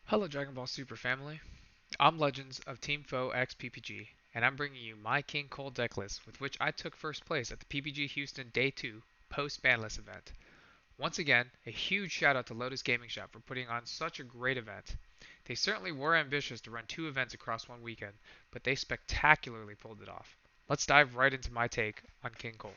Hello Dragon Ball Super family. I'm Legends of Team Foe X PPG, and I'm bringing you my King Cole deck list with which I took first place at the PPG Houston Day 2 Post-Banlist event. Once again, a huge shout out to Lotus Gaming Shop for putting on such a great event. They certainly were ambitious to run two events across one weekend, but they spectacularly pulled it off. Let's dive right into my take on King Cold.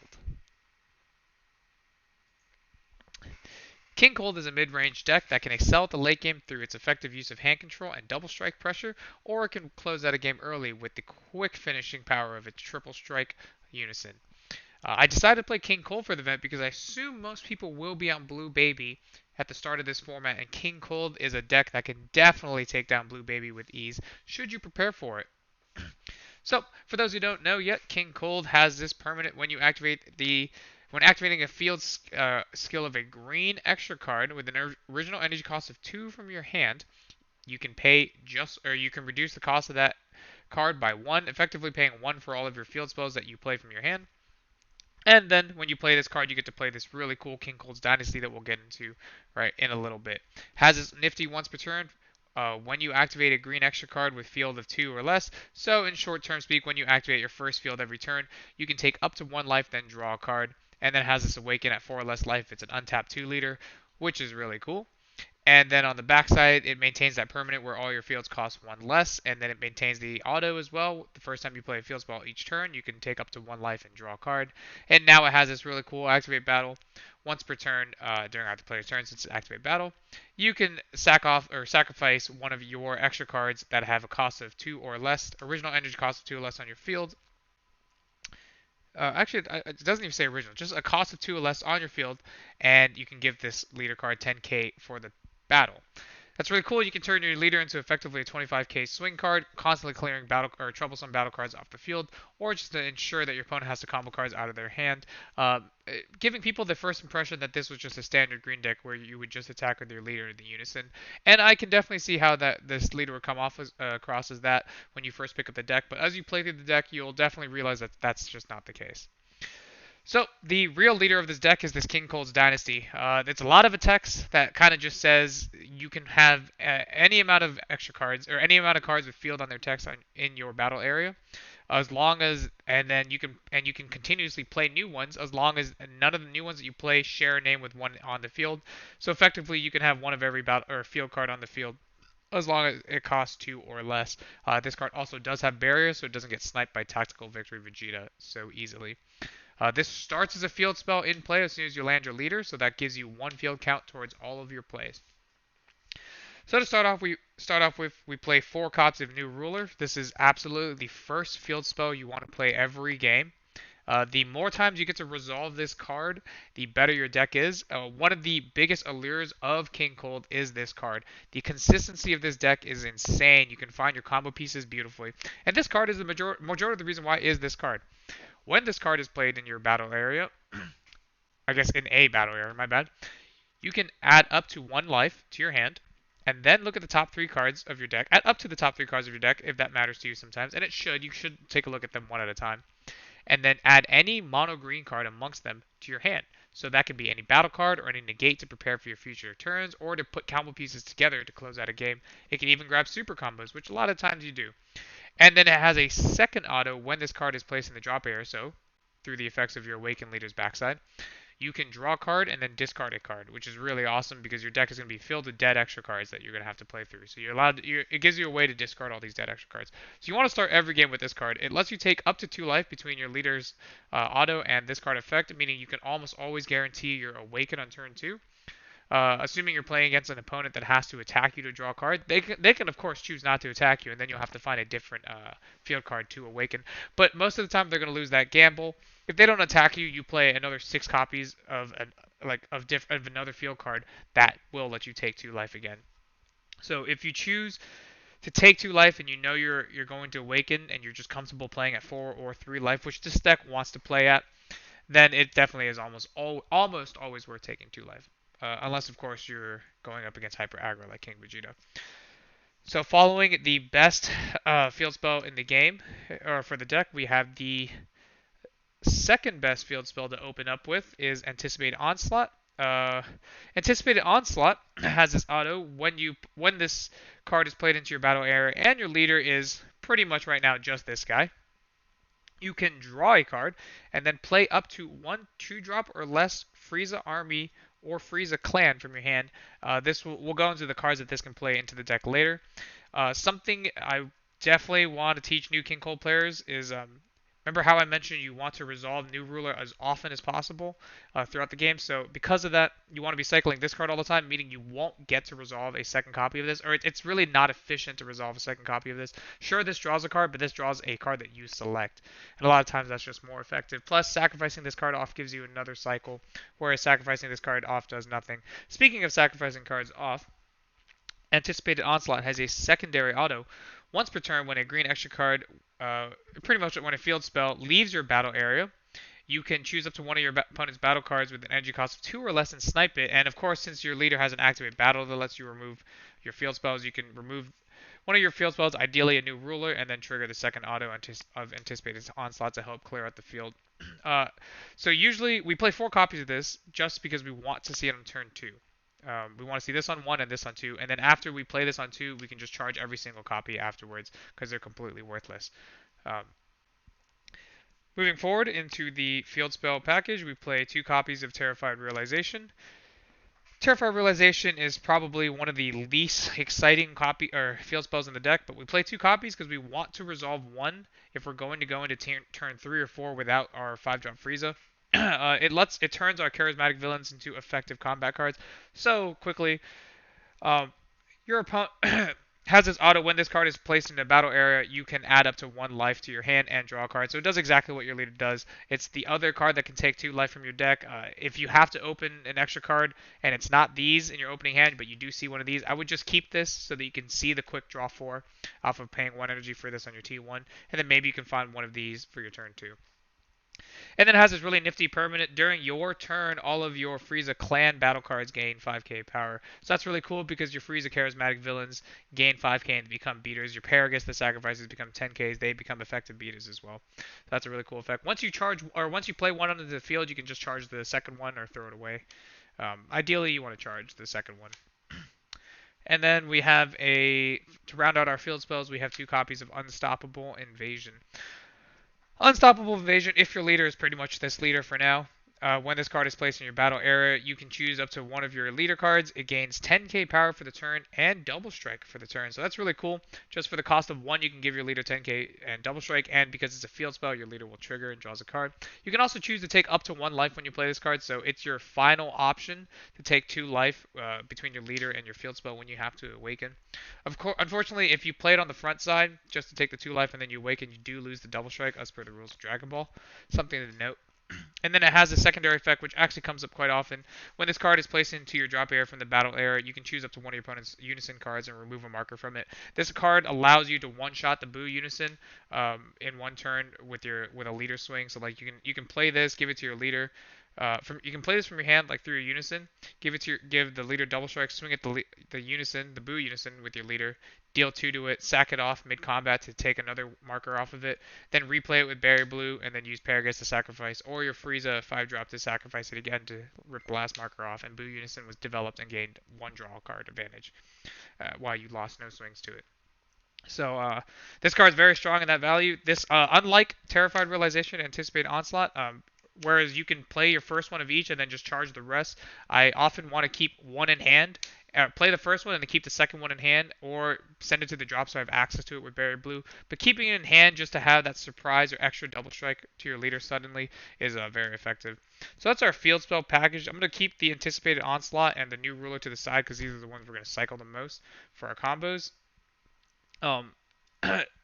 King Cold is a mid-range deck that can excel at the late game through its effective use of hand control and double strike pressure, or it can close out a game early with the quick finishing power of its triple strike unison. I decided to play King Cold for the event because I assume most people will be on Blue Baby at the start of this format, and King Cold is a deck that can definitely take down Blue Baby with ease, should you prepare for it. So, for those who don't know yet, King Cold has this permanent when activating a field skill of a green extra card with an original energy cost of 2 from your hand, you can you can reduce the cost of that card by 1, effectively paying 1 for all of your field spells that you play from your hand. And then when you play this card, you get to play this really cool King Cold's Dynasty that we'll get into right in a little bit. Has this nifty once per turn when you activate a green extra card with field of 2 or less. So in short term speak, when you activate your first field every turn, you can take up to 1 life, then draw a card. And then has this awaken at 4 or less life. It's an untapped 2 leader, which is really cool. And then on the backside, it maintains that permanent where all your fields cost 1 less, and then it maintains the auto as well. The first time you play a field spell each turn, you can take up to 1 life and draw a card. And now it has this really cool activate battle. Once per turn during either player's turn, since it's activate battle, you can sack off or sacrifice one of your extra cards that have a cost of 2 or less, original energy cost of 2 or less on your field. Actually, it doesn't even say original, just a cost of 2 or less on your field, and you can give this leader card 10k for the battle. That's really cool. You can turn your leader into effectively a 25k swing card, constantly clearing battle or troublesome battle cards off the field, or just to ensure that your opponent has to combo cards out of their hand, giving people the first impression that this was just a standard green deck where you would just attack with your leader in the unison. And I can definitely see how that this leader would come off across as that when you first pick up the deck, but as you play through the deck, you'll definitely realize that that's just not the case. So the real leader of this deck is this King Cold's Dynasty. It's a lot of a text that kind of just says you can have any amount of extra cards or any amount of cards with field on their text in your battle area, as long as you can continuously play new ones as long as none of the new ones that you play share a name with one on the field. So effectively, you can have one of every battle or field card on the field as long as it costs 2 or less. This card also does have barriers, so it doesn't get sniped by Tactical Victory Vegeta so easily. This starts as a field spell in play as soon as you land your leader, so that gives you 1 field count towards all of your plays. So to start off with we play 4 copies of New Ruler. This is absolutely the first field spell you want to play every game. The more times you get to resolve this card, the better your deck is. One of the biggest allures of King Cold is this card. The consistency of this deck is insane. You can find your combo pieces beautifully. And this card is the majority of the reason why is this card. When this card is played in your battle area, I guess in a battle area, my bad, you can add up to 1 life to your hand, and then look at the top 3 cards of your deck. Add up to the top 3 cards of your deck if that matters to you sometimes, and you should take a look at them one at a time. And then add any mono green card amongst them to your hand. So that can be any battle card or any negate to prepare for your future turns or to put combo pieces together to close out a game. It can even grab super combos, which a lot of times you do. And then it has a second auto when this card is placed in the drop area, so through the effects of your Awakened Leader's backside. You can draw a card and then discard a card, which is really awesome because your deck is going to be filled with dead extra cards that you're going to have to play through. So it gives you a way to discard all these dead extra cards. So you want to start every game with this card. It lets you take up to 2 life between your leader's auto and this card effect, meaning you can almost always guarantee your Awaken on turn 2. Assuming you're playing against an opponent that has to attack you to draw a card, they can of course choose not to attack you, and then you'll have to find a different field card to awaken. But most of the time, they're going to lose that gamble. If they don't attack you, you play another 6 copies of another field card that will let you take 2 life again. So if you choose to take 2 life and you know you're going to awaken and you're just comfortable playing at 4 or 3 life, which this deck wants to play at, then it definitely is almost always worth taking 2 life. Unless, of course, you're going up against Hyper Aggro like King Vegeta. So following the best field spell in the game, or for the deck, we have the second best field spell to open up with is Anticipate Onslaught. Anticipated Onslaught has this auto when this card is played into your battle area and your leader is pretty much right now just this guy. You can draw a card and then play up to one 2-drop or less Frieza Army or Frieza Clan from your hand. We'll go into the cards that this can play into the deck later. Something I definitely want to teach new King Cold players is remember how I mentioned you want to resolve New Ruler as often as possible throughout the game. So because of that, you want to be cycling this card all the time, meaning you won't get to resolve a second copy of this, or it's really not efficient to resolve a second copy of this. Sure, this draws a card, but this draws a card that you select. And a lot of times that's just more effective. Plus, sacrificing this card off gives you another cycle, whereas sacrificing this card off does nothing. Speaking of sacrificing cards off, Anticipated Onslaught has a secondary auto. Once per turn, when a green extra card, pretty much when a field spell leaves your battle area, you can choose up to one of your opponent's battle cards with an energy cost of 2 or less and snipe it. And of course, since your leader has an activate battle that lets you remove your field spells, you can remove one of your field spells, ideally a new ruler, and then trigger the second auto of Anticipated Onslaught to help clear out the field. So usually we play 4 copies of this just because we want to see it on turn 2. We want to see this on 1 and this on 2, and then after we play this on 2, we can just charge every single copy afterwards because they're completely worthless. Moving forward into the field spell package, we play 2 copies of Terrified Realization. Terrified Realization is probably one of the least exciting field spells in the deck, but we play 2 copies because we want to resolve 1 if we're going to go into turn 3 or 4 without our 5-drop Frieza. It turns our charismatic villains into effective combat cards so quickly. Your opponent has this auto. When this card is placed in a battle area, you can add up to 1 life to your hand and draw a card. So it does exactly what your leader does. It's the other card that can take 2 life from your deck. If you have to open an extra card and it's not these in your opening hand, but you do see one of these, I would just keep this so that you can see the quick draw 4 off of paying 1 energy for this on your T1, and then maybe you can find one of these for your turn 2. And then it has this really nifty permanent. During your turn, all of your Frieza Clan battle cards gain 5k power. So that's really cool because your Frieza Charismatic villains gain 5k and become beaters. Your Paragus, the sacrifices, become 10ks. They become effective beaters as well. So that's a really cool effect. Once you play one onto the field, you can just charge the second one or throw it away. Ideally, you want to charge the second one. And then we have to round out our field spells, we have 2 copies of Unstoppable Invasion. Unstoppable Invasion, if your leader is pretty much this leader for now, when this card is placed in your battle area, you can choose up to one of your leader cards. It gains 10k power for the turn and double strike for the turn. So that's really cool. Just for the cost of 1, you can give your leader 10k and double strike, and because it's a field spell, your leader will trigger and draws a card. You can also choose to take up to 1 life when you play this card, so it's your final option to take 2 life between your leader and your field spell when you have to awaken. Of course, unfortunately, if you play it on the front side just to take the 2 life and then you awaken, you do lose the double strike as per the rules of Dragon Ball. Something to note. And then it has a secondary effect, which actually comes up quite often. When this card is placed into your drop area from the battle area, you can choose up to one of your opponent's Unison cards and remove a marker from it. This card allows you to one-shot the Boo Unison in 1 turn with a leader swing. So like you can play this, give it to your leader. You can play this from your hand like through your Unison. Give the leader double strike, swing at the Unison, the Boo Unison with your leader. Deal 2 to it, sack it off mid-combat to take another marker off of it, then replay it with Berry Blue, and then use Paragus to sacrifice, or your Frieza 5-drop to sacrifice it again to rip the last marker off, and Boo Unison was developed and gained 1 draw card advantage, while you lost no swings to it. So this card is very strong in that value. This, unlike Terrified Realization and Anticipated Onslaught, whereas you can play your first one of each and then just charge the rest, I often want to keep 1 in hand. Play the first one and then keep the second one in hand, or send it to the drop so I have access to it with Berry Blue. But keeping it in hand just to have that surprise or extra double strike to your leader suddenly is very effective. So that's our field spell package. I'm going to keep the Anticipated Onslaught and the new ruler to the side because these are the ones we're going to cycle the most for our combos.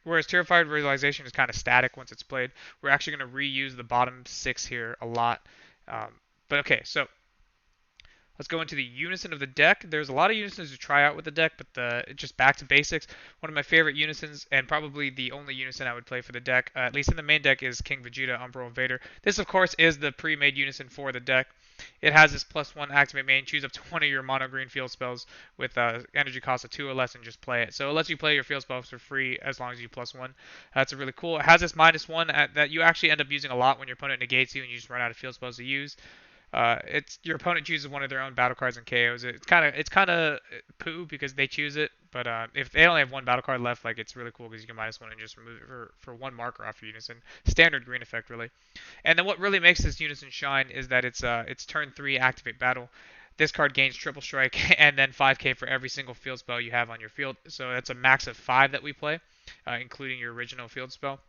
Whereas Terrified Realization is kind of static once it's played. We're actually going to reuse the bottom 6 here a lot. But okay, so let's go into the unison of the deck. There's a lot of unisons to try out with the deck, but just back to basics. One of my favorite unisons, and probably the only unison I would play for the deck, at least in the main deck, is King Vegeta, Umbral Invader. This, of course, is the pre-made unison for the deck. It has this +1 activate main. Choose up to one of your mono green field spells with energy cost of 2 or less and just play it. So it lets you play your field spells for free as long as you +1. That's really cool. It has this -1 that you actually end up using a lot when your opponent negates you and you just run out of field spells to use. It's your opponent chooses one of their own battle cards and KOs it. It's kind of poo because they choose it, but if they only have one battle card left, like it's really cool because you can -1 and just remove it for one marker off your unison. Standard green effect really. And then what really makes this unison shine is that it's turn 3 activate battle. This card gains triple strike and then 5k for every single field spell you have on your field. So that's a max of 5 that we play, including your original field spell.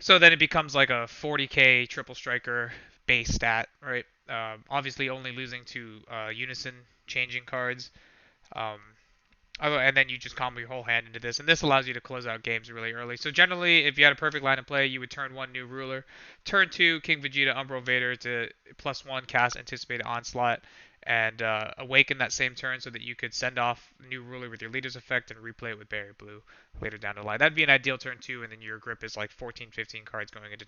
So then it becomes like a 40k triple striker base stat, right? Obviously only losing to unison changing cards. Um, and then you just combo your whole hand into this, and this allows you to close out games really early. So generally, if you had a perfect line of play, you would turn 1 New Ruler, turn 2 King Vegeta Umbral Vader to +1 cast Anticipated Onslaught, and awaken that same turn so that you could send off New Ruler with your leader's effect and replay it with Berry Blue later down the line. That'd be an ideal turn 2, and then your grip is like 14, 15 cards going into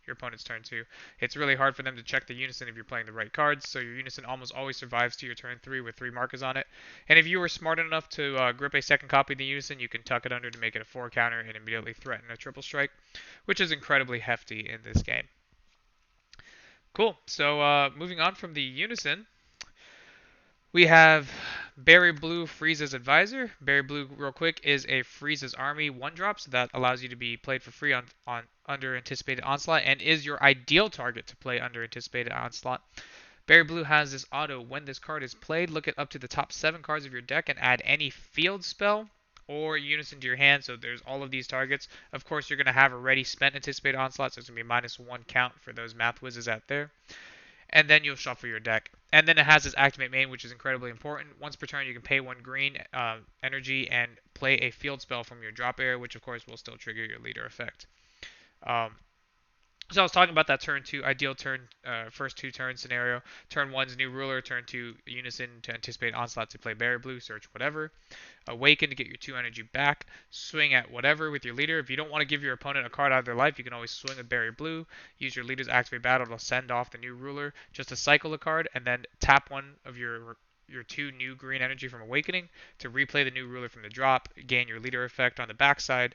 your opponent's turn 2. It's really hard for them to check the unison if you're playing the right cards, so your unison almost always survives to your turn 3 with 3 markers on it. And if you were smart enough to grip a second copy of the unison, you can tuck it under to make it a 4 counter and immediately threaten a triple strike, which is incredibly hefty in this game. Cool. So moving on from the unison, we have Berry Blue Frieza's Advisor. Berry Blue, real quick, is a Frieza's Army 1-drop, so that allows you to be played for free on under Anticipated Onslaught and is your ideal target to play under Anticipated Onslaught. Berry Blue has this auto. When this card is played, look at up to the top 7 cards of your deck and add any field spell or unison to your hand. So there's all of these targets. Of course, you're going to have already spent Anticipated Onslaught, so it's going to be -1 count for those math whizzes out there. And then you'll shuffle your deck. And then it has this Activate Main, which is incredibly important. Once per turn, you can pay 1 green energy and play a field spell from your drop area, which of course will still trigger your leader effect. So I was talking about that turn 2, ideal turn, first 2 turn scenario. Turn 1's New Ruler, turn 2 Unison to Anticipate Onslaught to play Berry Blue, search whatever. Awaken to get your 2 energy back. Swing at whatever with your leader. If you don't want to give your opponent a card out of their life, you can always swing with Berry Blue. Use your leader's Activate Battle to send off the New Ruler just to cycle a card, and then tap one of your 2 new green energy from Awakening to replay the New Ruler from the drop, gain your leader effect on the backside,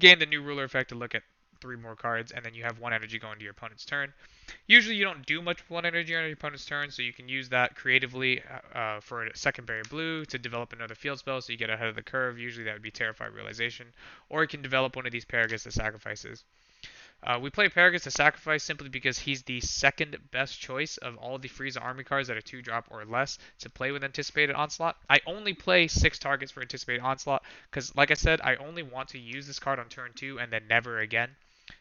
gain the New Ruler effect to look at 3 more cards, and then you have 1 energy going to your opponent's turn. Usually you don't do much with 1 energy on your opponent's turn, so you can use that creatively for a second Berry Blue to develop another field spell so you get ahead of the curve. Usually that would be Terrify Realization. Or you can develop one of these Paragus that sacrifices. We play Paragus to sacrifice simply because he's the second best choice of all the Frieza army cards that are 2-drop or less to play with Anticipated Onslaught. I only play 6 targets for Anticipated Onslaught because, like I said, I only want to use this card on turn 2 and then never again.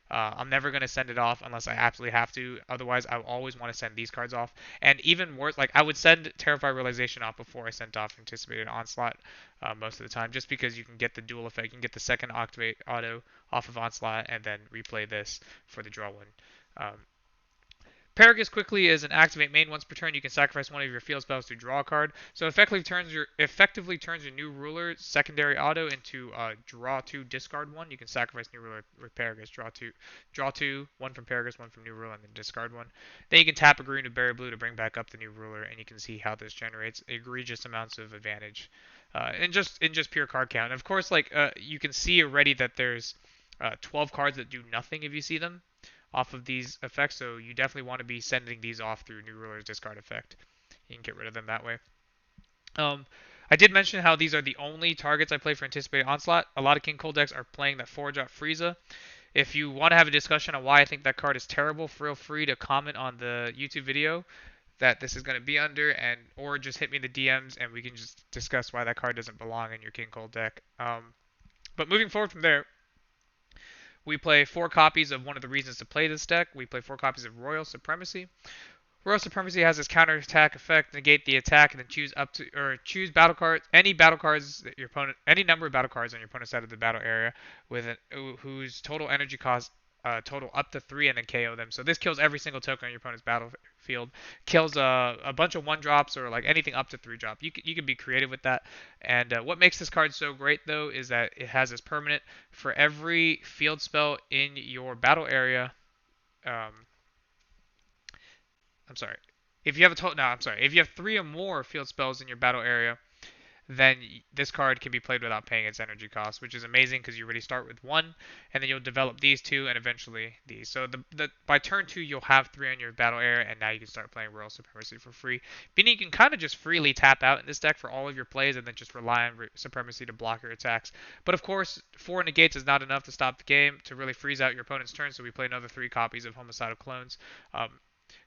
I'm never going to send it off unless I absolutely have to. Otherwise, I always want to send these cards off. And even worse, like I would send Terrify Realization off before I sent off Anticipated Onslaught most of the time, just because you can get the dual effect. You can get the second Activate auto off of Onslaught and then replay this for the draw one. Paragus quickly is an Activate Main. Once per turn, you can sacrifice one of your field spells to draw a card. So effectively turns your New Ruler secondary auto into draw 2, discard 1. You can sacrifice New Ruler with Paragus, draw 2, 1 from Paragus, 1 from New Ruler, and then discard 1. Then you can tap a green to Berry Blue to bring back up the New Ruler, and you can see how this generates egregious amounts of advantage. In just pure card count. And of course, like you can see already that there's 12 cards that do nothing if you see them off of these effects, so you definitely want to be sending these off through New Ruler's discard effect. You can get rid of them that way. I did mention how these are the only targets I play for Anticipated Onslaught. A lot of King Cole decks are playing that 4-drop Frieza. If you want to have a discussion on why I think that card is terrible, feel free to comment on the YouTube video that this is going to be under, or just hit me in the DMs and we can just discuss why that card doesn't belong in your King Cole deck. But moving forward from there, we play 4 copies of one of the reasons to play this deck. We play 4 copies of Royal Supremacy. Royal Supremacy has this counter attack effect, negate the attack, and then choose battle cards, any battle cards that your opponent, any number of battle cards on your opponent's side of the battle area, whose total energy cost total up to 3, and then KO them. So this kills every single token on your opponent's battlefield. Kills a bunch of 1-drops or like anything up to 3-drop. You can be creative with that. And what makes this card so great though is that it has this permanent for every field spell in your battle area. I'm sorry. If you have a total, no, I'm sorry. If you have 3 or more field spells in your battle area, then this card can be played without paying its energy cost, which is amazing because you already start with one, and then you'll develop these two, and eventually these. So by turn two, you'll have three on your battle area, and now you can start playing Royal Supremacy for free. Meaning you can kind of just freely tap out in this deck for all of your plays, and then just rely on Supremacy to block your attacks. But of course, 4 negates is not enough to stop the game to really freeze out your opponent's turn, so we play another 3 copies of Homicidal Clones. Um,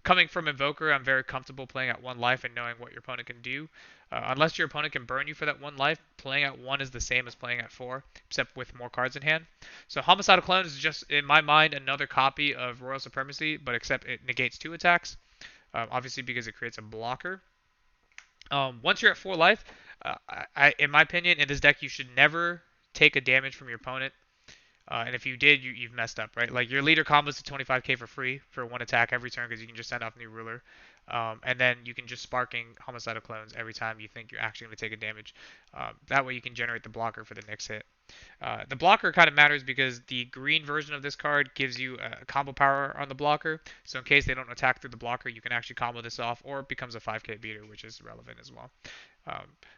Coming from Invoker, I'm very comfortable playing at 1 life and knowing what your opponent can do. Unless your opponent can burn you for that 1 life, playing at 1 is the same as playing at 4, except with more cards in hand. So Homicidal Clone is just, in my mind, another copy of Royal Supremacy, but except it negates 2 attacks, obviously because it creates a blocker. Once you're at 4 life, in my opinion, in this deck, you should never take a damage from your opponent. And if you did, you've messed up, right? Like your leader combos to 25k for free for 1 attack every turn because you can just send off New Ruler. And then you can just sparking Homicidal Clones every time you think you're actually going to take a damage. That way you can generate the blocker for the next hit. The blocker kind of matters because the green version of this card gives you a combo power on the blocker. So in case they don't attack through the blocker, you can actually combo this off, or it becomes a 5k beater, which is relevant as well.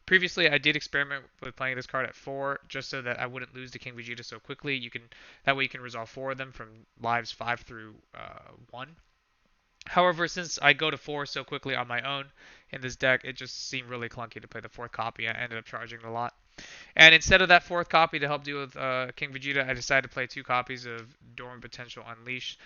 Previously, I did experiment with playing this card at 4, just so that I wouldn't lose to King Vegeta so quickly. That way you can resolve 4 of them from lives 5 through 1. However, since I go to 4 so quickly on my own in this deck, it just seemed really clunky to play the 4th copy. I ended up charging a lot. And instead of that 4th copy to help deal with King Vegeta, I decided to play 2 copies of Dormant Potential Unleashed.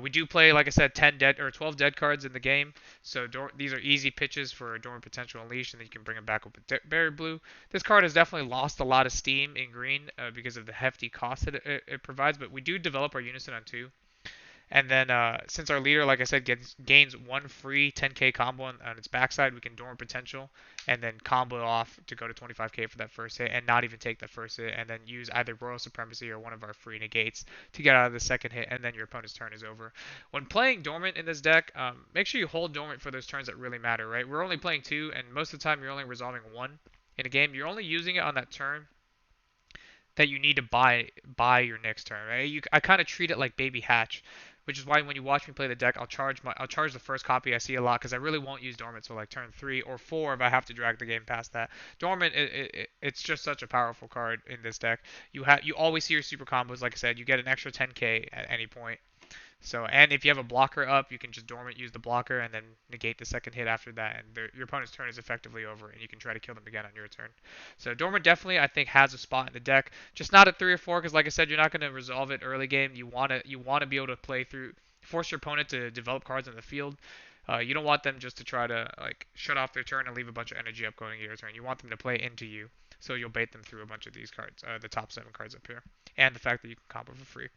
We do play, like I said, 10 dead or 12 dead cards in the game, so these are easy pitches for Dormant Potential Unleashed, and then you can bring them back up with Berry Blue. This card has definitely lost a lot of steam in green because of the hefty cost that it provides, but we do develop our Unison on 2. And then since our leader, like I said, gains 1 free 10k combo on its backside, we can Dormant Potential and then combo off to go to 25k for that first hit and not even take that first hit, and then use either Royal Supremacy or one of our free negates to get out of the second hit, and then your opponent's turn is over. When playing Dormant in this deck, make sure you hold Dormant for those turns that really matter, right? We're only playing 2, and most of the time you're only resolving 1 in a game. You're only using it on that turn that you need to buy your next turn, right? I kind of treat it like baby hatch, which is why when you watch me play the deck, I'll charge the first copy I see a lot because I really won't use Dormant till like turn 3 or 4 if I have to drag the game past that. Dormant, it's just such a powerful card in this deck. You always see your super combos. Like I said, you get an extra 10k at any point. So, and if you have a blocker up, you can just Dormant use the blocker and then negate the second hit after that, and your opponent's turn is effectively over, and you can try to kill them again on your turn. So Dormant definitely, I think, has a spot in the deck, just not at 3 or 4, because like I said, you're not going to resolve it early game. You want to be able to play through, force your opponent to develop cards in the field. You don't want them just to try to like shut off their turn and leave a bunch of energy up going into your turn. You want them to play into you, so you'll bait them through a bunch of these cards, the top 7 cards up here, and the fact that you can combo for free.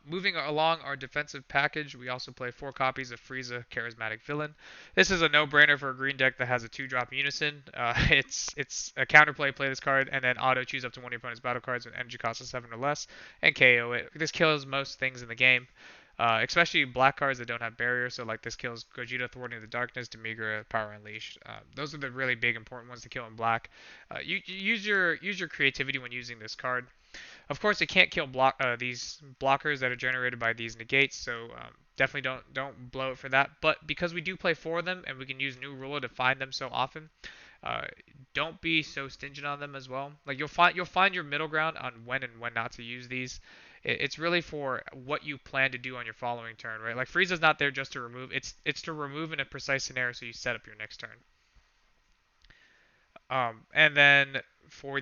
Moving along our defensive package, we also play 4 copies of Frieza, Charismatic Villain. This is a no-brainer for a green deck that has a 2-drop Unison. It's a counterplay, play this card, and then auto choose up to one of your opponent's battle cards with energy cost of 7 or less, and KO it. This kills most things in the game, especially black cards that don't have barrier, so like this kills Gogeta, Thwarting the Darkness, Demigra, Power Unleashed. Those are the really big important ones to kill in black. You use your creativity when using this card. Of course, it can't kill these blockers that are generated by these negates, so definitely don't blow it for that. But because we do play 4 of them and we can use New Ruler to find them so often, don't be so stingent on them as well. Like you'll find your middle ground on when and when not to use these. It's really for what you plan to do on your following turn, right? Like Frieza's not there just to remove. It's to remove in a precise scenario so you set up your next turn. And then for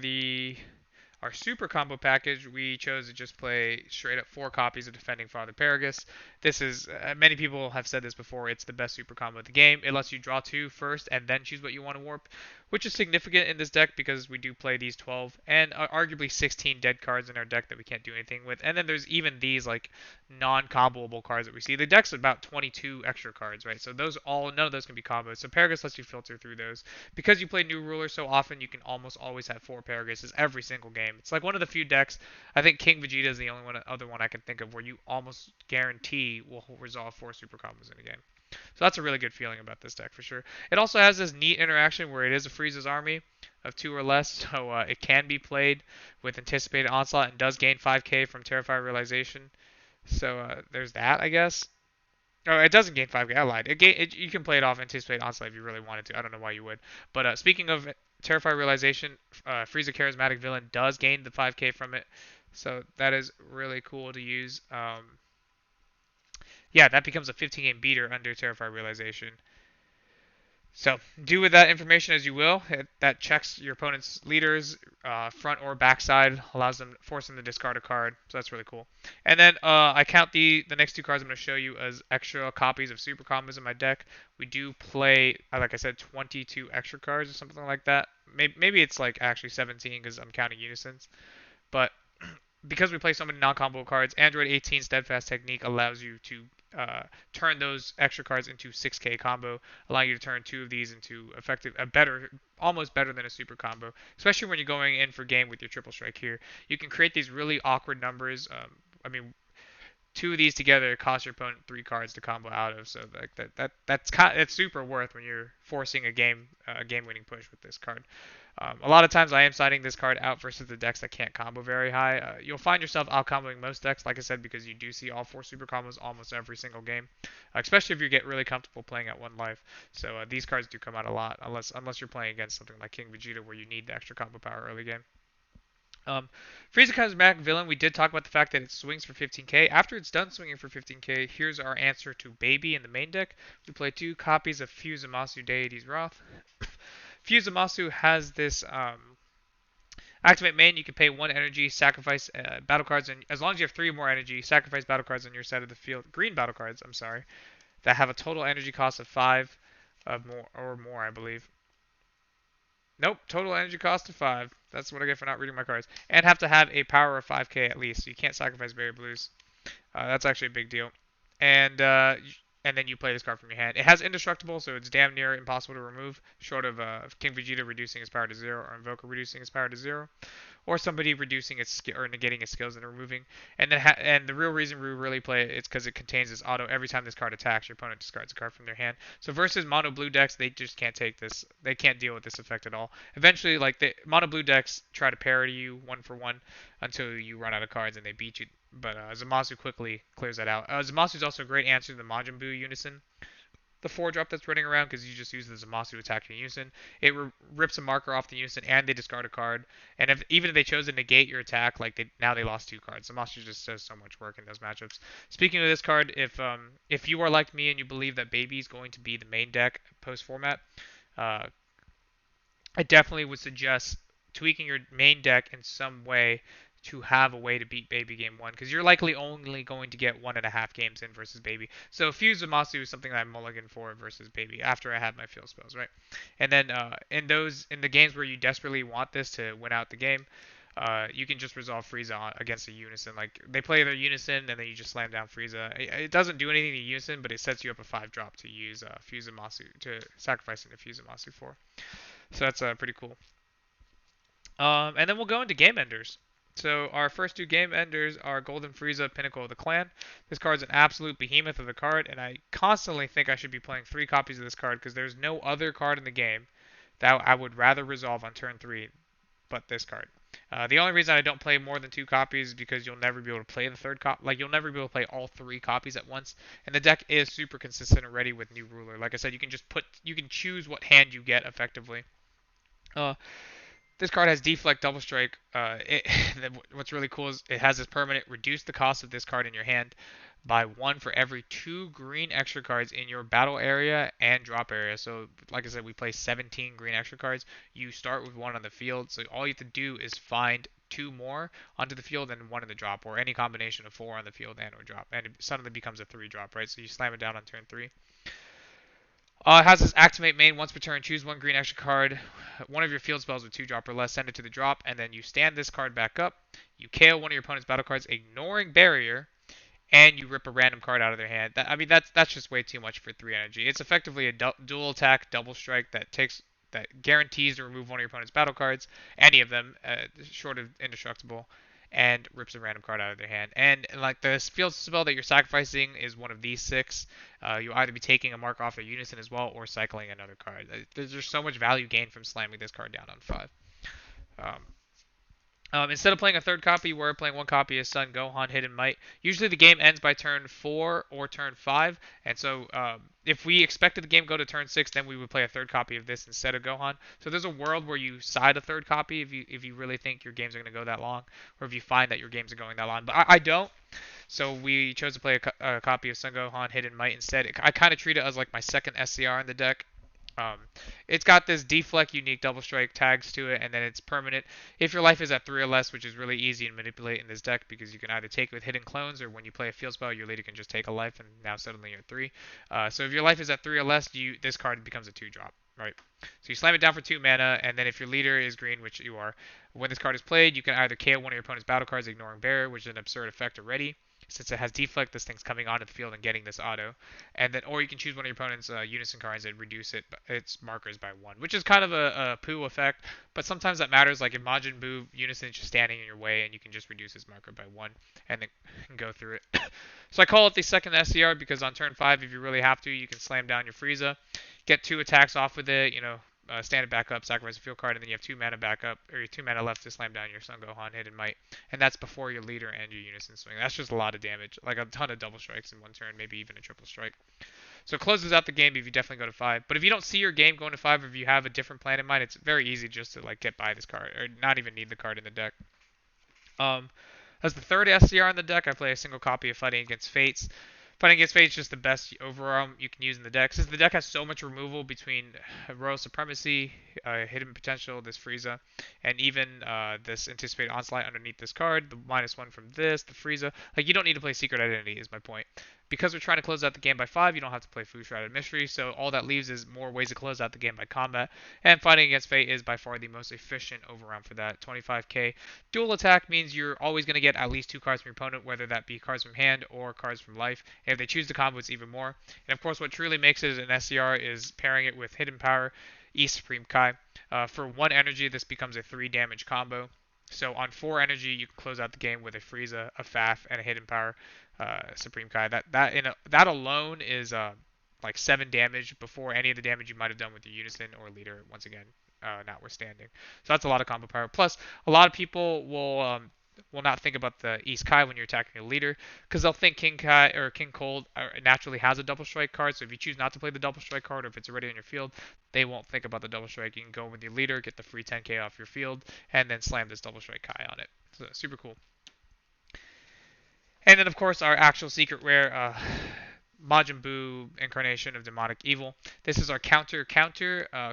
our super combo package, we chose to just play straight up 4 copies of Defending Father Paragus. This is, many people have said this before, it's the best super combo of the game. It lets you draw 2 first and then choose what you want to warp, which is significant in this deck because we do play these 12 and arguably 16 dead cards in our deck that we can't do anything with. And then there's even these like non-comboable cards that we see. The deck's about 22 extra cards, right? So none of those can be combos. So Paragus lets you filter through those. Because you play New Ruler so often, you can almost always have 4 Paraguses every single game. It's like one of the few decks. I think King Vegeta is the only other one I can think of where you almost guarantee will resolve 4 super combos in a game. So that's a really good feeling about this deck for sure. It also has this neat interaction where it is a Frieza's army of 2 or less, so it can be played with Anticipated Onslaught and does gain 5k from Terrified Realization. So there's that, I guess. Oh, it doesn't gain 5k. I lied. You can play it off Anticipated Onslaught if you really wanted to. I don't know why you would. But speaking of Terrify Realization, Frieza Charismatic Villain does gain the 5k from it, so that is really cool to use. Yeah, that becomes a 15 game beater under Terrify Realization. So do with that information as you will. That checks your opponent's leaders, front or backside, allows them, force them to discard a card. So that's really cool. And then I count the next two cards I'm going to show you as extra copies of super combos in my deck. We do play, like I said, 22 extra cards or something like that. Maybe it's like actually 17 because I'm counting unisons. But because we play so many non-combo cards, Android 18 Steadfast Technique allows you to turn those extra cards into 6k combo, allowing you to turn two of these into effective, almost better than a super combo. Especially when you're going in for game with your triple strike here, you can create these really awkward numbers. I mean, two of these together cost your opponent 3 cards to combo out of. So like that's super worth when you're forcing a game-winning push with this card. A lot of times I am siding this card out versus the decks that can't combo very high. You'll find yourself out comboing most decks, like I said, because you do see all 4 super combos almost every single game, especially if you get really comfortable playing at 1 life. So these cards do come out a lot, unless you're playing against something like King Vegeta where you need the extra combo power early game. Frieza comes back villain. We did talk about the fact that it swings for 15k. After it's done swinging for 15k, here's our answer to Baby in the main deck. We play 2 copies of Fusamasu Deity's Wrath. Fusamasu has this activate main. You can pay 1 energy, sacrifice battle cards, and as long as you have 3 more energy, sacrifice battle cards on your side of the field. Green battle cards, I'm sorry, that have a total energy cost of 5 or more, I believe. Nope, total energy cost of 5. That's what I get for not reading my cards. And have to have a power of 5k at least. So you can't sacrifice Berry Blues. That's actually a big deal. And and then you play this card from your hand. It has indestructible, so it's damn near impossible to remove, short of King Vegeta reducing his power to 0 or Invoker reducing his power to 0, or somebody reducing its or negating its skills and removing. And then and the real reason we really play it is because it contains this auto. Every time this card attacks, your opponent discards a card from their hand. So versus mono blue decks, they just can't take this. They can't deal with this effect at all. Eventually, like the mono blue decks try to parry you 1-for-1 until you run out of cards and they beat you. But Zamasu quickly clears that out. Zamasu is also a great answer to the Majin Buu Unison, the 4-drop that's running around, because you just use the Zamasu to attack your Unison. It rips a marker off the Unison, and they discard a card. And even if they chose to negate your attack, like now they lost 2 cards. Zamasu just does so much work in those matchups. Speaking of this card, if you are like me and you believe that Baby is going to be the main deck post format, uh, I definitely would suggest tweaking your main deck in some way to have a way to beat Baby game 1, because you're likely only going to get 1.5 games in versus Baby. So Fuse Zamasu is something that I'm mulligan for versus Baby after I have my field spells, right? And then in the games where you desperately want this to win out the game, you can just resolve Frieza against a Unison. Like they play their Unison and then you just slam down Frieza. It doesn't do anything to Unison, but it sets you up a 5-drop to use Fuse Zamasu to sacrifice into Fuse Zamasu for. So that's pretty cool. And then we'll go into game enders. So our first 2 game enders are Golden Frieza, Pinnacle of the Clan. This card's an absolute behemoth of a card, and I constantly think I should be playing 3 copies of this card because there's no other card in the game that I would rather resolve on turn 3 but this card. The only reason I don't play more than 2 copies is because you'll never be able to play the third copy. Like you'll never be able to play all 3 copies at once. And the deck is super consistent already with New Ruler. Like I said, you can choose what hand you get effectively. This card has Deflect Double Strike. What's really cool is it has this permanent reduce the cost of this card in your hand by 1 for every 2 green extra cards in your battle area and drop area. So, like I said, we play 17 green extra cards. You start with 1 on the field, so all you have to do is find 2 more onto the field and 1 in the drop, or any combination of 4 on the field and or drop, and it suddenly becomes a 3-drop, right? So you slam it down on turn 3. It has this activate main once per turn. Choose 1 green extra card, 1 of your field spells with 2-drop or less, send it to the drop, and then you stand this card back up. You KO 1 of your opponent's battle cards, ignoring barrier, and you rip a random card out of their hand. That's just way too much for 3 energy. It's effectively a dual attack, double strike that guarantees to remove 1 of your opponent's battle cards, any of them, short of indestructible, and rips a random card out of their hand. And like the field spell that you're sacrificing is one of these 6. You'll either be taking a mark off their Unison as well, or cycling another card. There's just so much value gained from slamming this card down on 5. Instead of playing a third copy, we're playing one copy of Sun Gohan Hidden Might. Usually the game ends by turn 4 or turn 5, and so if we expected the game to go to turn 6, then we would play a third copy of this instead of Gohan. So there's a world where you side a third copy if you really think your games are going to go that long, or if you find that your games are going that long. But I don't, so we chose to play a copy of Sun Gohan Hidden Might instead. I kind of treat it as like my second SCR in the deck. Um, it's got this deflect unique double strike tags to it, and then it's permanent. If your life is at 3 or less, which is really easy to manipulate in this deck because you can either take it with hidden clones, or when you play a field spell, your leader can just take a life, and now suddenly you're at 3. So if your life is at 3 or less, this card becomes a 2-drop, right? So you slam it down for 2 mana, and then if your leader is green, which you are, when this card is played, you can either KO one of your opponent's battle cards, ignoring Barrier, which is an absurd effect already. Since it has deflect, this thing's coming onto the field and getting this auto, and then or you can choose one of your opponent's unison cards and reduce its markers by 1, which is kind of a poo effect, but sometimes that matters. Like if Majin Buu unison is just standing in your way, and you can just reduce his marker by 1 and then go through it. So I call it the second SCR because on turn 5, if you really have to, you can slam down your Frieza, get 2 attacks off with it, stand it back up, sacrifice a field card, and then you have 2 mana back up, or your 2 mana left to slam down your Son Gohan Hidden Might, and that's before your leader and your unison swing. That's just a lot of damage, like a ton of double strikes in one turn, maybe even a triple strike. So it closes out the game if you definitely go to 5. But if you don't see your game going to 5, or if you have a different plan in mind, it's very easy just to like get by this card, or not even need the card in the deck. As the third SCR in the deck, I play a single copy of Fighting Against Fates. Fighting Against Fate is just the best overall you can use in the deck. Since the deck has so much removal between Royal Supremacy, Hidden Potential, this Frieza, and even this Anticipated Onslaught underneath this card, the -1 from this, the Frieza. Like, you don't need to play Secret Identity, is my point. Because we're trying to close out the game by 5, you don't have to play Fu Shrouded Mystery, so all that leaves is more ways to close out the game by combat. And Fighting Against Fate is by far the most efficient overround for that. 25k. Dual attack means you're always going to get at least 2 cards from your opponent, whether that be cards from hand or cards from life. And if they choose the combo, it's even more. And of course, what truly makes it an SCR is pairing it with Hidden Power, E Supreme Kai. For 1 energy, this becomes a 3 damage combo. So on 4 energy, you can close out the game with a Frieza, a Faf, and a Hidden Power Supreme Kai. That alone is like 7 damage before any of the damage you might have done with your Unison or Leader, once again, notwithstanding. So that's a lot of combo power. Plus, a lot of people will not think about the East Kai when you're attacking a leader, because they'll think King Kai or King Cold naturally has a double strike card. So if you choose not to play the double strike card, or if it's already on your field, they won't think about the double strike. You can go with your leader, get the free 10k off your field, and then slam this double strike Kai on it. So super cool. And then of course our actual secret rare, Majin Buu incarnation of demonic evil. This is our counter.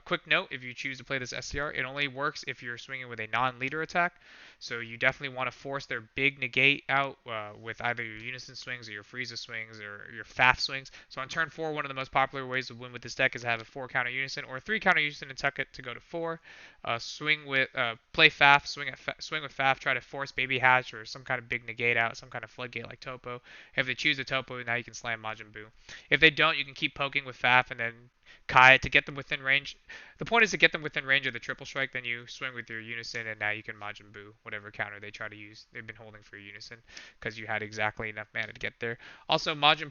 Quick note: if you choose to play this SCR, it only works if you're swinging with a non-leader attack. So you definitely want to force their big negate out with either your Unison swings or your Frieza swings or your Faf swings. So on turn 4, one of the most popular ways to win with this deck is to have a 4 counter Unison or a 3 counter Unison and tuck it to go to 4. Play Faf, swing with Faf, try to force Baby Hatch or some kind of big negate out, some kind of floodgate like Topo. If they choose a Topo, now you can slam Majin Buu. If they don't, you can keep poking with Faf and then Kai to get them within range. The point is to get them within range of the triple strike, then you swing with your Unison, and now you can Majin Buu whatever counter they try to use. They've been holding for your Unison because you had exactly enough mana to get there. Also, Majin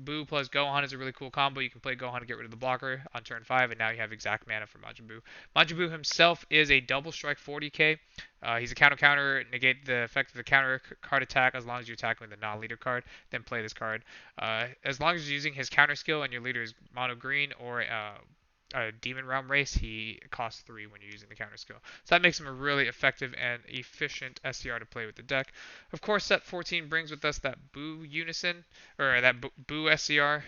Buu plus Gohan is a really cool combo. You can play Gohan to get rid of the blocker on turn 5, and now you have exact mana for Majin Buu. Majin Buu himself is a double strike 40k. He's a counter, negate the effect of the counter card attack as long as you're attacking with a non-leader card, then play this card. As long as you're using his counter skill and your leader is mono green or a Demon Realm race, he costs 3 when you're using the counter skill. So that makes him a really effective and efficient SCR to play with the deck. Of course, set 14 brings with us that Buu Unison, or that Buu SCR.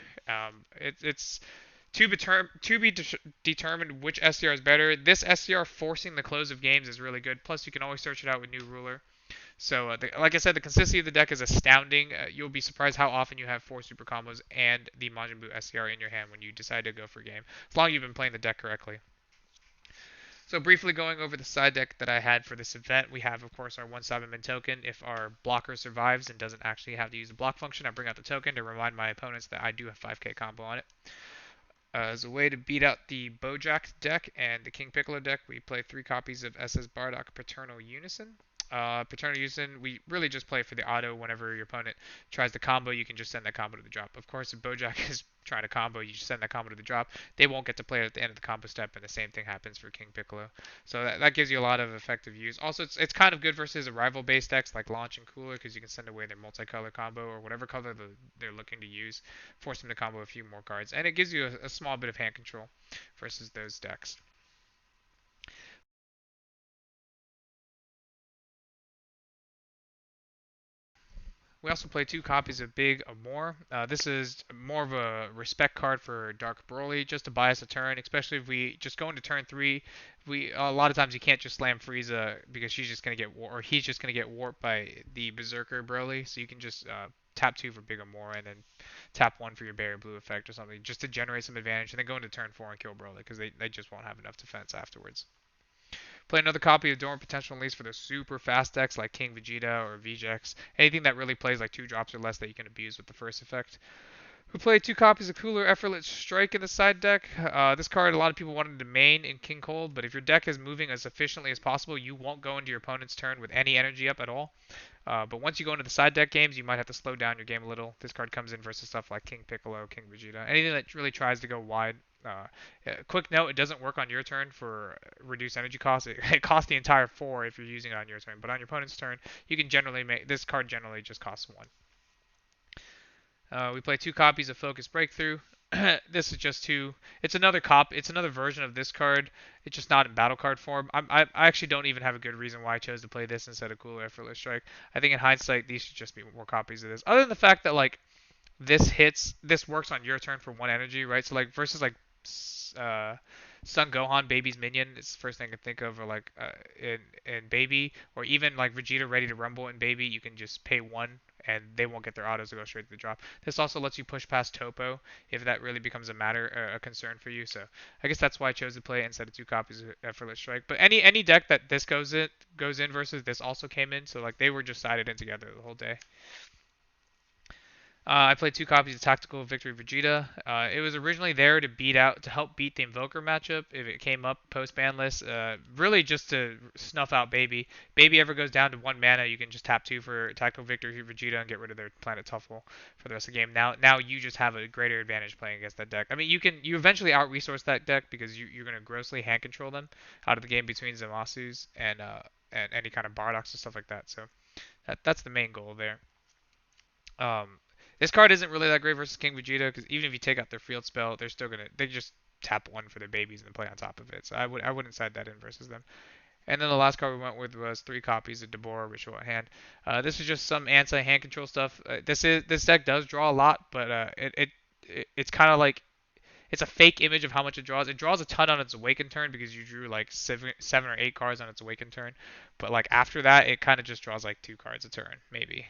It's to be determined which SCR is better. This SCR forcing the close of games is really good. Plus, you can always search it out with New Ruler. So, like I said, the consistency of the deck is astounding. You'll be surprised how often you have 4 super combos and the Majin Buu SCR in your hand when you decide to go for game, as long as you've been playing the deck correctly. So briefly going over the side deck that I had for this event, we have, of course, our 1 Cyberman token. If our blocker survives and doesn't actually have to use the block function, I bring out the token to remind my opponents that I do have 5k combo on it. As a way to beat out the Bojack deck and the King Piccolo deck, we play 3 copies of SS Bardock Paternal Unison. Paternal Houston, we really just play for the auto. Whenever your opponent tries to combo, you can just send that combo to the drop. Of course, if Bojack is trying to combo, you just send that combo to the drop. They won't get to play it at the end of the combo step, and the same thing happens for King Piccolo. So that gives you a lot of effective use. Also, it's kind of good versus a rival-based decks like Launch and Cooler, because you can send away their multicolor combo or whatever color they're looking to use, force them to combo a few more cards, and it gives you a small bit of hand control versus those decks. We also play two copies of Big Amor. This is more of a respect card for Dark Broly, just to buy us a turn, especially if we just go into turn 3. A lot of times you can't just slam Frieza because she's just gonna get or he's just gonna get warped by the Berserker Broly, so you can just tap 2 for Big Amor and then tap 1 for your Berry Blue effect or something, just to generate some advantage, and then go into turn 4 and kill Broly because they just won't have enough defense afterwards. Play another copy of Dormant Potential Unleashed for the super fast decks like King Vegeta or VJX. Anything that really plays like 2 drops or less that you can abuse with the first effect. We played 2 copies of Cooler Effortless Strike in the side deck. This card, a lot of people wanted to main in King Cold, but if your deck is moving as efficiently as possible, you won't go into your opponent's turn with any energy up at all. But once you go into the side deck games, you might have to slow down your game a little. This card comes in versus stuff like King Piccolo, King Vegeta, anything that really tries to go wide. Quick note: it doesn't work on your turn for reduced energy cost. It costs the entire 4 if you're using it on your turn, but on your opponent's turn, you can generally make this card generally just costs 1. We play 2 copies of Focus Breakthrough. This is just 2. It's another It's another version of this card. It's just not in battle card form. I actually don't even have a good reason why I chose to play this instead of Cooler Effortless Strike. I think in hindsight, these should just be more copies of this. Other than the fact that like this works on your turn for 1 energy, right? So like versus like uh, Son Gohan, Baby's minion is the first thing I can think of, or like in Baby, or even like Vegeta Ready to Rumble in Baby, you can just pay 1 and they won't get their autos to go straight to the drop. This also lets you push past Topo if that really becomes a concern for you. So I guess that's why I chose to play it instead of 2 copies of Effortless Strike. But any deck that this goes in versus this also came in, so like they were just sided in together the whole day. I played 2 copies of Tactical Victory Vegeta. It was originally there to help beat the Invoker matchup if it came up post-Banlist. Really just to snuff out Baby. Baby ever goes down to 1 mana, you can just tap 2 for Tactical Victory Vegeta and get rid of their Planet Tuffle for the rest of the game. Now you just have a greater advantage playing against that deck. I mean, you eventually out-resource that deck because you're going to grossly hand control them out of the game between Zamasus and any kind of Bardox and stuff like that. So that's the main goal there. Um, this card isn't really that great versus King Vegeta because even if you take out their field spell, they just tap 1 for their babies and then play on top of it. So I wouldn't side that in versus them. And then the last card we went with was 3 copies of Deborah Ritual at Hand. This is just some anti-hand control stuff. This deck does draw a lot, but it's kind of like it's a fake image of how much it draws. It draws a ton on its awakened turn because you drew like 7 or 8 cards on its awakened turn, but like after that, it kind of just draws like 2 cards a turn, maybe.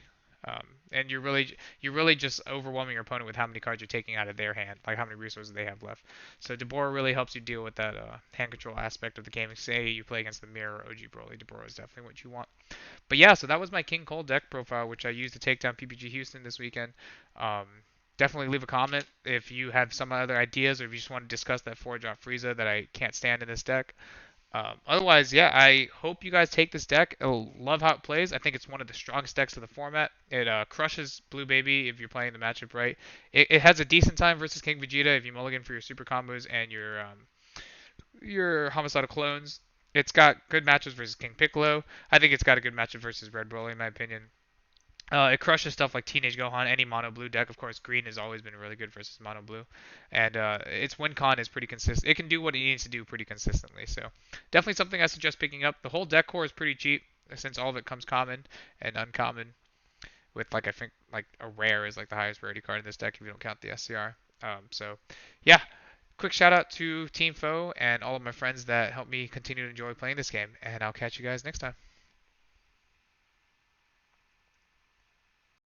And you're really just overwhelming your opponent with how many cards you're taking out of their hand, like how many resources they have left. So Deborah really helps you deal with that hand control aspect of the game. Say you play against the Mirror or OG Broly, Deborah is definitely what you want. But yeah, so that was my King Cole deck profile, which I used to take down PPG Houston this weekend. Um, Definitely leave a comment if you have some other ideas or if you just want to discuss that 4-drop Frieza that I can't stand in this deck. Otherwise, yeah, I hope you guys take this deck. I love how it plays. I think it's one of the strongest decks of the format. It crushes Blue Baby if you're playing the matchup right. It has a decent time versus King Vegeta if you mulligan for your super combos and your homicidal clones. It's got good matches versus King Piccolo. I think it's got a good matchup versus Red Broly in my opinion. It crushes stuff like Teenage Gohan, any mono blue deck. Of course, green has always been really good versus mono blue, and its win con is pretty consistent. It can do what it needs to do pretty consistently. So definitely something I suggest picking up. The whole deck core is pretty cheap since all of it comes common and uncommon. With like I think like a rare is like the highest rarity card in this deck if you don't count the SCR. So yeah, quick shout out to Team Foe and all of my friends that helped me continue to enjoy playing this game, and I'll catch you guys next time.